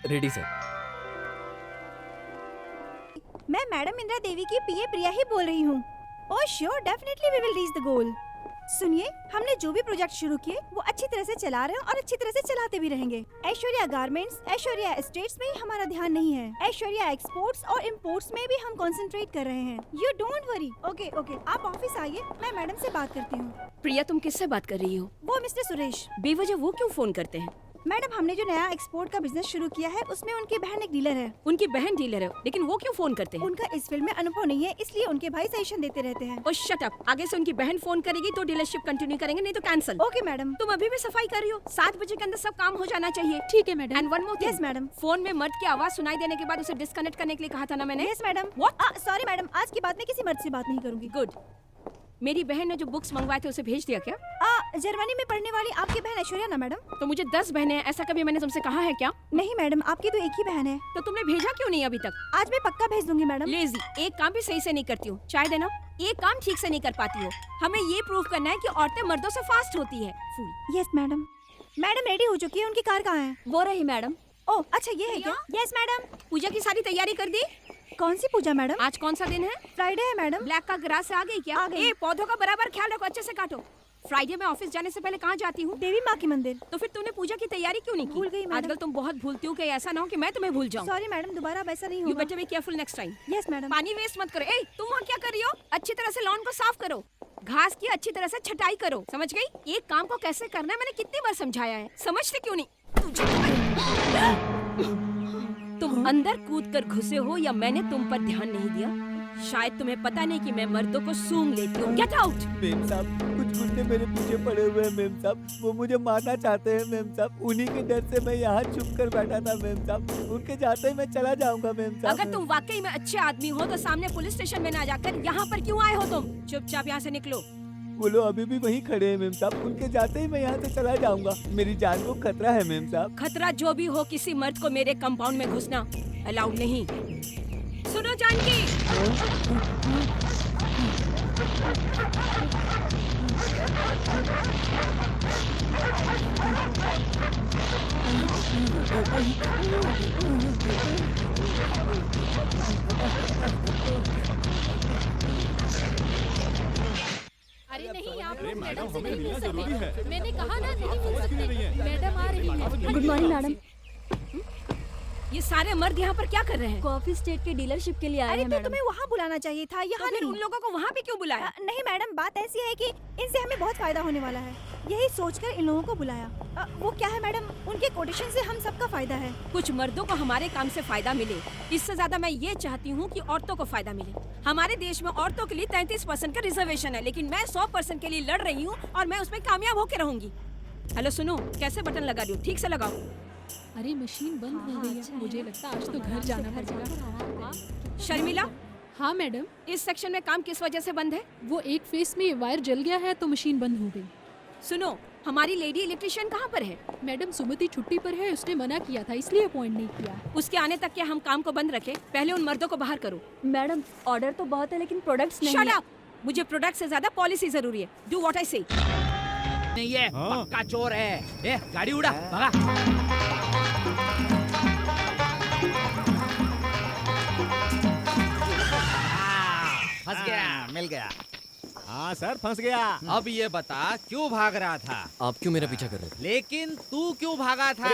Ready sir. मैं madam Indira Devi की PA Priya ही बोल रही हूँ। Oh sure, definitely we will reach the goal. सुनिए, हमने जो भी प्रोजेक्ट शुरू किए वो अच्छी तरह से चला रहे हैं और अच्छी तरह से चलाते भी रहेंगे। ऐश्वर्या गारमेंट्स, ऐश्वर्या एस्टेट्स में ही हमारा ध्यान नहीं है। ऐश्वर्या एक्सपोर्ट्स और इम्पोर्ट्स में भी हम कंसंट्रेट कर रहे हैं। You don't worry. Okay okay, आप ऑफिस आइए, मैं मैडम से बात करती हूँ। प्रिया, तुम किससे बात कर रही हो? वो मिस्टर सुरेश। बेवजह वो क्यों फोन करते हैं? मैडम, हमने जो नया एक्सपोर्ट का बिजनेस शुरू किया है उसमें उनकी बहन एक डीलर है। उनकी बहन डीलर है, लेकिन वो क्यों फोन करते हैं? उनका इस फील्ड में अनुभव नहीं है, इसलिए उनके भाई सजेशन देते रहते हैं। और शट अप। आगे से उनकी बहन फोन करेगी तो डीलरशिप कंटिन्यू करेंगे, नहीं तो कैंसिल। Okay madam. तुम अभी भी सफाई कर रही हो। 7 बजे के अंदर सब काम हो जाना चाहिए। ठीक है madam. And one more thing. Yes madam. Phone में मर्द की आवाज सुनाई देने के बाद उसे डिस्कनेक्ट करने के लिए कहा था ना मैंने? Yes madam. What? Sorry madam, आज की बात में किसी मर्द से बात नहीं करूंगी। गुड। मेरी बहन ने जो बुक्स मंगवाए थे उसे भेज दिया क्या? जर्मनी में पढ़ने वाली आपकी बहन ऐश्वर्या ना मैडम? तो मुझे 10 बहनें हैं, ऐसा कभी मैंने तुमसे कहा है क्या? नहीं मैडम, आपकी तो एक ही बहन है। तो तुमने भेजा क्यों नहीं अभी तक? आज मैं पक्का भेज दूंगी मैडम। लेजी, एक काम भी सही से नहीं करती हो। चाय देना। एक काम ठीक से नहीं कर पाती हो। हमें ये प्रूव करना है कि औरतें मर्दों से फास्ट होती है। फूल। Yes madam. मैडम रेडी हो चुकी है, उनकी कार कहाँ है? वो रही मैडम। ओह अच्छा, ये है क्या? Yes madam. पूजा की सारी तैयारी कर दी? कौन सी पूजा मैडम? आज कौन सा दिन है? फ्राइडे है मैडम। ब्लैक का ग्रास आ गई क्या? आ गई। पौधों का बराबर ख्याल रखो, अच्छे से काटो। फ्राइडे में ऑफिस जाने से पहले कहाँ जाती हूँ? देवी माँ के मंदिर। तो फिर तूने पूजा की तैयारी क्यों नहीं की? भूल गई मैडम। आजकल तुम बहुत भूलती हो, कि ऐसा ना हो कि मैं तुम्हें भूल जाऊँ। सॉरी मैडम, दोबारा अब ऐसा नहीं यू होगा। Better be careful next time. Yes madam. पानी वेस्ट मत करो। तुम वहाँ क्या कर रही हो? अच्छी तरह से लॉन को साफ करो, घास की अच्छी तरह से छटाई करो, समझ गई? एक काम को कैसे करना है मैंने कितनी बार समझाया है, समझते क्यों नहीं? तुम अंदर कूद कर घुसे हो या मैंने तुम पर ध्यान नहीं दिया? शायद तुम्हें पता नहीं कि मैं मर्दों को सूंघ लेती हूँ। Get out. मेम साहब, कुछ गुंडे मेरे पीछे पड़े हुए हैं मेम साहब। वो मुझे मारना चाहते हैं मेम साहब। उन्हीं के डर से मैं यहाँ छुप कर बैठा था मेम साहब। उनके जाते ही मैं चला जाऊंगा मेम साहब। अगर तुम वाकई में अच्छे आदमी हो तो सामने पुलिस स्टेशन में ना जाकर यहाँ पर क्यों आए हो तुम? चुपचाप यहाँ से निकलो। वो लोग अभी भी वहीं खड़े हैं मेम साहब। उनके जाते ही मैं यहाँ से चला जाऊंगा। मेरी जान को खतरा है मेम साहब। खतरा जो भी हो, किसी मर्द को मेरे कंपाउंड में घुसना अलाउड नहीं। सुनो जानकी, अरे नहीं, आप लोग मैडम से नहीं मिल सकते। मैंने कहा ना, नहीं मिल सकते। मैडम आ रही है। Good morning madam. ये सारे मर्द यहाँ पर क्या कर रहे हैं? कॉफी स्टेट के डीलरशिप के लिए आए अरे हैं तो मैडम। तुम्हें वहाँ बुलाना चाहिए था, यहाँ तो फिर नहीं। उन लोगों को वहाँ पे क्यों बुलाया? नहीं मैडम, बात ऐसी है कि इनसे हमें बहुत फायदा होने वाला है, यही सोचकर इन लोगों को बुलाया। वो क्या है मैडम, उनके कोटेशन से हम सबका फायदा है। कुछ मर्दों को हमारे काम से फायदा मिले, इससे ज्यादा मैं ये चाहती हूँ कि औरतों को फायदा मिले। हमारे देश में औरतों के लिए 33% का रिजर्वेशन है, लेकिन मैं 100% के लिए लड़ रही हूँ और मैं उसमें कामयाब होकर रहूंगी। हेलो सुनो, कैसे बटन लगा रही हो? ठीक से लगाओ। अरे मशीन बंद हो गई है। मुझे लगता है आज तो घर जाना पड़ेगा। शर्मिला, हाँ मैडम, इस सेक्शन में काम किस वजह से बंद है? वो एक फेस में वायर जल गया है तो मशीन बंद हो गई। सुनो, हमारी लेडी इलेक्ट्रिशियन कहाँ पर है? मैडम सुमति छुट्टी पर है, उसने मना किया था इसलिए अपॉइंट नहीं किया। उसके आने तक क्या हम काम को बंद रखें? पहले उन मर्दों को बाहर करो। मैडम ऑर्डर तो बहुत है लेकिन प्रोडक्ट्स नहीं शट है। अप! मुझे प्रोडक्ट से ज्यादा पॉलिसी जरूरी है। डू व्हाट आई से। नहीं है, पक्का चोर है। गाड़ी उड़ा, भगा। फंस गया, मिल गया। हाँ सर, फंस गया। अब ये बता, क्यों भाग रहा था? आप क्यों मेरा पीछा कर रहे थे? लेकिन तू क्यों भागा था?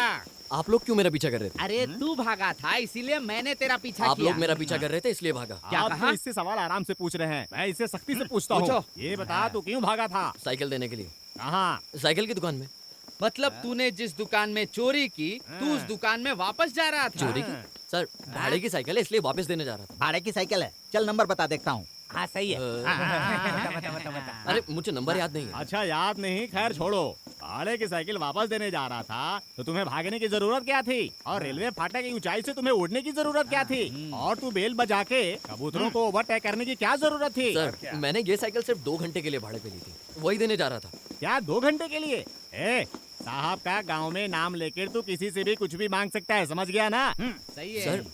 आप लोग क्यों मेरा पीछा कर रहे थे? अरे तू भागा था, इसीलिए मैंने तेरा पीछा आप किया। लोग मेरा पीछा कर रहे थे इसलिए भागा। क्या आप कहा? तो इससे सवाल आराम से पूछ रहे हैं, मैं इससे सख्ती से पूछता हूँ। पूछो। ये बता, तू क्यों भागा था? साइकिल देने के लिए। कहाँ? साइकिल की दुकान में। मतलब तूने जिस दुकान में चोरी की, तू उस दुकान में वापस जा रहा था। चोरी की? सर, भाड़े की साइकिल है इसलिए वापस देने जा रहा था। भाड़े की साइकिल है, चल नंबर बता देखता हूँ। हाँ सही है। अरे मुझे नंबर याद नहीं है। अच्छा याद नहीं, खैर छोड़ो। भाड़े की साइकिल वापस देने जा रहा था तो तुम्हें भागने की जरूरत क्या थी? और रेलवे फाटक की ऊंचाई से तुम्हें उड़ने की जरूरत क्या थी? और तू बेल बजा के कबूतरों को ओवरटेक करने की क्या जरूरत थी? सर, मैंने ये साइकिल सिर्फ 2 घंटे के लिए भाड़े पे ली थी, वही देने जा रहा था। क्या 2 घंटे के लिए? साहब का गांव में नाम लेकर तू किसी से भी कुछ भी मांग सकता है, समझ गया ना? सही है। सर,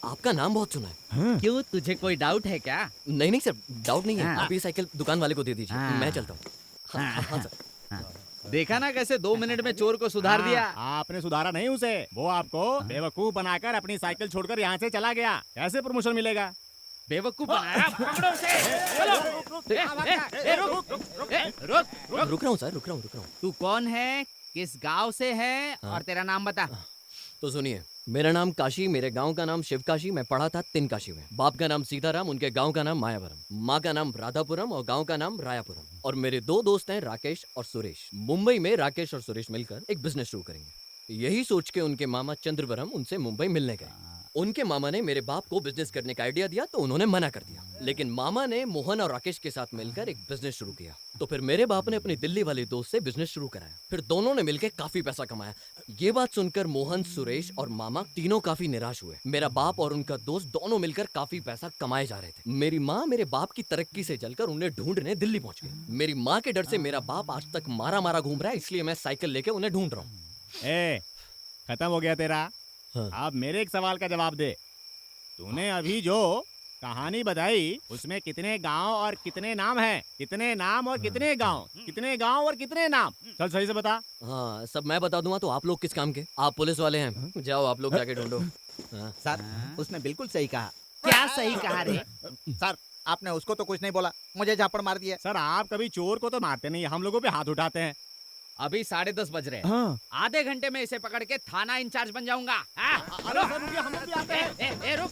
आपका नाम बहुत सुना है। क्यों, तुझे कोई डाउट है क्या? नहीं सर, डाउट नहीं है। हाँ। आप ये साइकिल दुकान वाले को दे दीजिए, हाँ। मैं चलता हूँ। हाँ सर। देखा ना कैसे 2 मिनट में चोर को सुधार दिया। आपने सुधारा नहीं उसे, वो आपको बेवकूफ बनाकर अपनी साइकिल छोड़कर यहाँ से चला गया। कैसे प्रमोशन मिलेगा? बेवकूफ बनाया। पकड़ो उसे। चलो। रुक रहा हूँ सर, रुक रहा हूँ। तू कौन है, किस गांव से है और तेरा नाम बता। तो सुनिए, मेरा नाम काशी, मेरे गांव का नाम शिवकाशी, मैं पढ़ा था तिनकाशी में। बाप का नाम सीताराम, उनके गांव का नाम मायावरम, माँ का नाम राधापुरम और गांव का नाम रायापुरम। और मेरे 2 दोस्त हैं, राकेश और सुरेश। मुंबई में राकेश और सुरेश मिलकर एक बिजनेस शुरू करेंगे। यही सोच के उनके मामा चंद्रवरम उनसे मुंबई मिलने गए। उनके मामा ने मेरे बाप को बिजनेस करने का आइडिया दिया तो उन्होंने मना कर दिया, लेकिन मामा ने मोहन और राकेश के साथ मिलकर एक बिजनेस शुरू किया। तो फिर मेरे बाप ने अपनी दिल्ली वाले दोस्त से बिजनेस शुरू कराया। फिर दोनों ने मिलकर काफी पैसा कमाया। ये बात सुनकर मोहन, सुरेश और मामा तीनों काफी निराश हुए। मेरा बाप और उनका दोस्त दोनों मिलकर काफी पैसा कमाए जा रहे थे। मेरी माँ मेरे बाप की तरक्की से जलकर उन्हें ढूंढने दिल्ली पहुंच गई। मेरी माँ के डर से मेरा बाप आज तक मारा घूम रहा है, इसलिए मैं साइकिल लेके उन्हें ढूंढ रहा हूँ। खत्म हो गया तेरा? हाँ। अब मेरे एक सवाल का जवाब दे। तूने अभी जो कहानी बताई उसमें कितने गांव और कितने नाम हैं? कितने नाम और कितने गांव? कितने गांव और कितने नाम? चल सही से बता। हाँ, सब मैं बता दूंगा तो आप लोग किस काम के? आप पुलिस वाले हैं, जाओ आप लोग जाके ढूंढो। हाँ। सर, उसने बिल्कुल सही कहा। क्या सही कहा रे? सर, आपने उसको तो कुछ नहीं बोला, मुझे झापड़ मार दिया। सर, आप कभी चोर को तो मारते नहीं, हम लोगों पे हाथ उठाते हैं। अभी 10:30 बज रहे हैं। हाँ। आधे घंटे में इसे पकड़ के थाना इंचार्ज बन जाऊंगा। अरे सर, रुकिए, हम लोग भी आते हैं। रुक।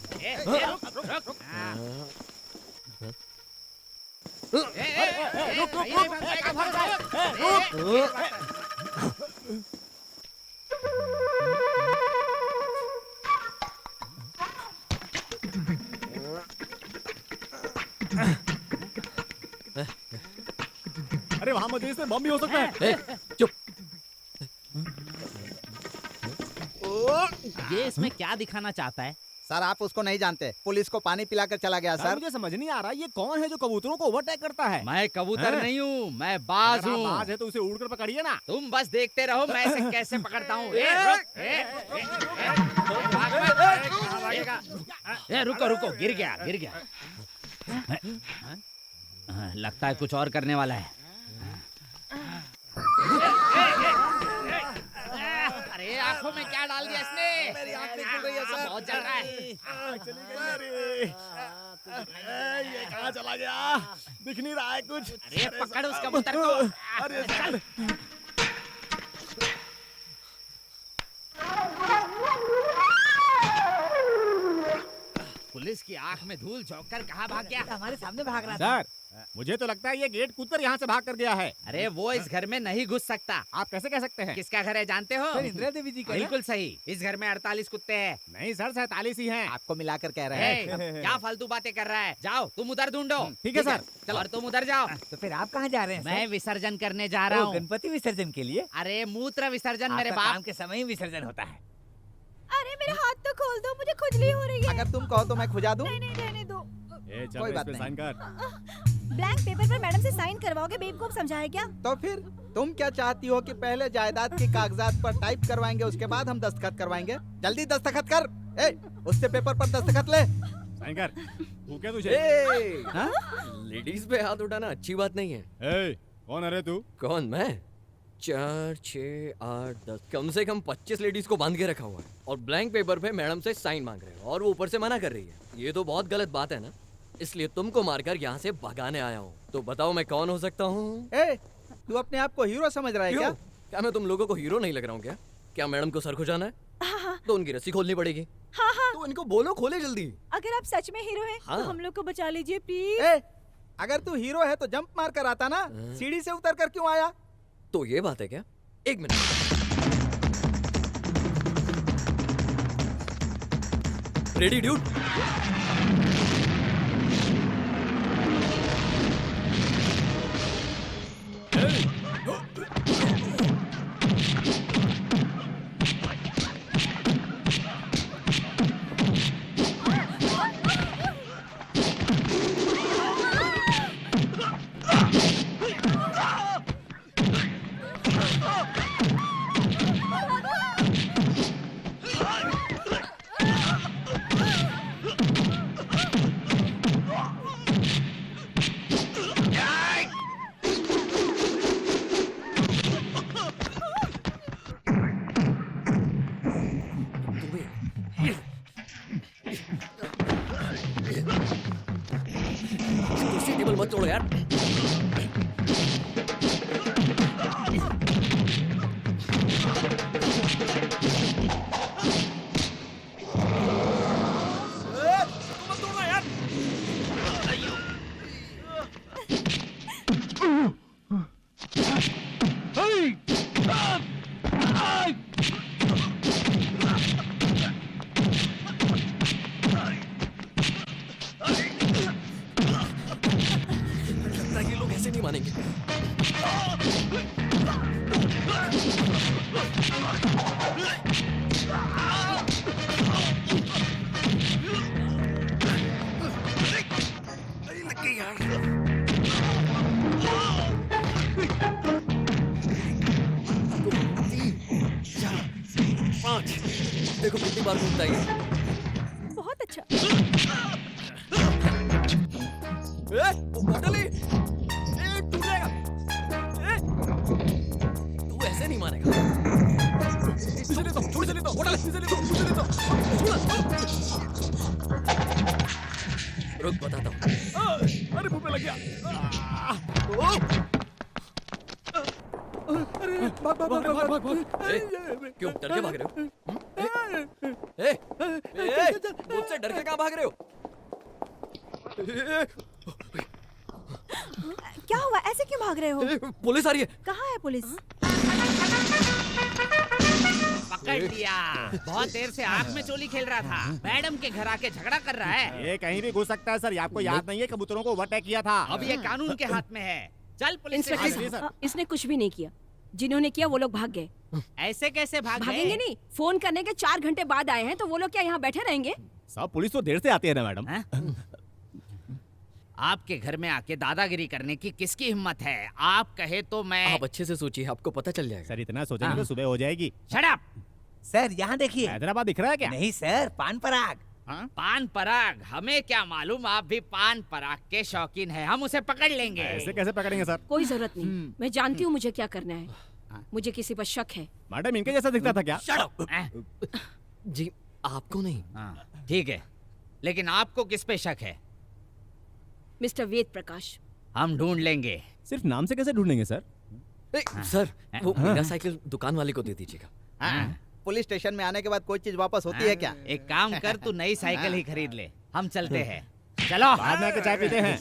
अरे वहाँ मुझे इसमें बम भी हो सकता है। चुप। ये इसमें क्या दिखाना चाहता है? सर, आप उसको नहीं जानते, पुलिस को पानी पिलाकर चला गया। सर, मुझे समझ नहीं आ रहा ये कौन है जो कबूतरों को ओवरटेक करता है? मैं कबूतर नहीं हूँ, मैं बाज अगर आप हूँ। बाज है तो उसे उड़कर पकड़िए ना। तुम बस देखते रहो मैं इसे कैसे पकड़ता हूँ। रुको, गिर गया। लगता है कुछ और करने वाला है। अरे आंखों में क्या डाल दिया इसने? मेरी आंख नहीं खुल रही है सर। बहुत जल रहा है। ये कहाँ चला गया? दिख नहीं रहा है कुछ। अरे पकड़ उस कबूतर को। अरे चल। पुलिस की आंख में धूल झोंक कर कहाँ भाग गया? हमारे सामने भाग रहा सर, मुझे तो लगता है ये गेट कूदकर यहाँ से भाग कर गया है। अरे वो इस घर में नहीं घुस सकता। आप कैसे कह सकते हैं? किसका घर है जानते हो? इंदिरा देवी जी का। बिल्कुल सही। इस घर में 48 कुत्ते हैं। नहीं सर, 47 ही हैं। आपको मिलाकर कह रहे हैं। क्या फालतू बातें कर रहा है? जाओ तुम उधर ढूंढो। ठीक है सर। चलो और तुम उधर जाओ। तो फिर आप कहाँ जा रहे हैं? मैं विसर्जन करने जा रहा हूँ। गणपति विसर्जन के लिए? अरे मूत्र विसर्जन मेरे आपका बाप काम के समय ही विसर्जन होता है। अरे मेरे हाथ तो खोल दो, मुझे खुजली हो रही है। अगर तुम कहो तो मैं खुजा दूं। नहीं, रहने दो। चल कोई इस बात पे नहीं। साइन कर। ब्लैंक पेपर पर मैडम से साइन करवाओगे? बेवकूफ समझा है क्या? तो फिर तुम क्या चाहती हो कि पहले जायदाद के कागजात पर टाइप करवाएंगे, उसके बाद हम दस्तखत करवाएंगे? जल्दी दस्तखत कर। उससे पेपर पर दस्तखत ले। साइन कर। तू क्या तुझे? लेडीज पे हाथ उठाना अच्छी बात नहीं है। कौन है रे तू? कौन? मैं 4, 6, 8, 10 कम से कम 25 लेडीज को बांध के रखा हुआ है और ब्लैंक पेपर पे मैडम से साइन मांग रहे हो और वो ऊपर से मना कर रही है। ये तो बहुत गलत बात है ना, इसलिए तुमको मारकर यहाँ से भगाने आया हूँ। तो बताओ मैं कौन हो सकता हूँ? तू अपने आप को हीरो समझ रहा है क्या? क्या मैं तुम लोगों को हीरो नहीं लग रहा हूँ क्या? क्या मैडम को सर खुजाना है? तो उनकी रस्सी खोलनी पड़ेगी। हाँ। तो इनको बोलो खोले जल्दी। अगर आप सच में हीरो हैं हाँ। तो हम लोग को बचा लीजिए प्लीज। अगर तू हीरो है तो जंप मार कर आता ना, सीढ़ी से उतर कर क्यों आया? तो ये बात है क्या? एक मिनट। Ready dude? लगता है ये लोग ऐसे नहीं मानेंगे। नहीं लग गई यार। पाँच। देखो कितनी बार घूमता है ये। बहुत अच्छा। वो बॉटल ही टूट जाएगा। तू ऐसे नहीं मानेगा। इसे ले दो, छोड़, इसे ले दो, बॉटल इसे ले दो, इसे ले दो। रुक, बताता हूँ। अरे मुंह पे लग गया। क्यों डर के भाग रहे हो? मुझसे डर के कहाँ भाग रहे हो? क्या हुआ, ऐसे क्यों भाग रहे हो? पुलिस आ रही है। कहाँ है पुलिस? पकड़ लिया। बहुत देर से आग में चोली खेल रहा था, मैडम के घर आके झगड़ा कर रहा है। ये कहीं भी घुस सकता है सर। ये आपको याद नहीं है कबूतरों को ओवरटेक किया था? अब ये कानून के हाथ में है। चल पुलिस इंस्पेक्टर स्टेशन। साहब, इसने कुछ भी नहीं किया। जिन्होंने किया वो लोग भाग गए। ऐसे कैसे भाग गए? भागेंगे नहीं, फोन करने के 4 घंटे बाद आए हैं तो वो लोग क्या यहाँ बैठे रहेंगे? सब पुलिस तो देर से आती है ना मैडम। हैं? आपके घर में आके दादागिरी करने की किसकी हिम्मत है? आप कहे तो मैं। आप अच्छे से सोचिए, आपको पता चल जाएगा। सर इतना सोचेंगे तो सुबह हो जाएगी। Shut up. सर यहाँ देखिए। हैदराबाद दिख रहा है क्या? नहीं सर, पान पराग। हाँ? पान पराग? हमें क्या मालूम आप भी पान पराग के शौकीन हैं। हम उसे पकड़ लेंगे। ऐसे कैसे पकड़ेंगे सर? कोई जरूरत नहीं, मैं जानती हूँ मुझे क्या करना है। मुझे किसी पर शक है। मैडम इनके जैसा दिखता था क्या? हैं? जी आपको नहीं। हाँ, ठीक है, लेकिन आपको किस पे शक है? मिस्टर वेद प्रकाश। हम ढूंढ लेंगे। सिर्फ नाम से कैसे ढूंढेंगे सर? सर वो मेरा साइकिल दुकान वाले को दे दीजिएगा। हाँ? पुलिस स्टेशन में आने के बाद कोई चीज वापस होती है क्या? एक काम कर, तू नई साइकिल ही खरीद ले। हम चलते हैं। चलो। बाद में आके चाय पीते हैं।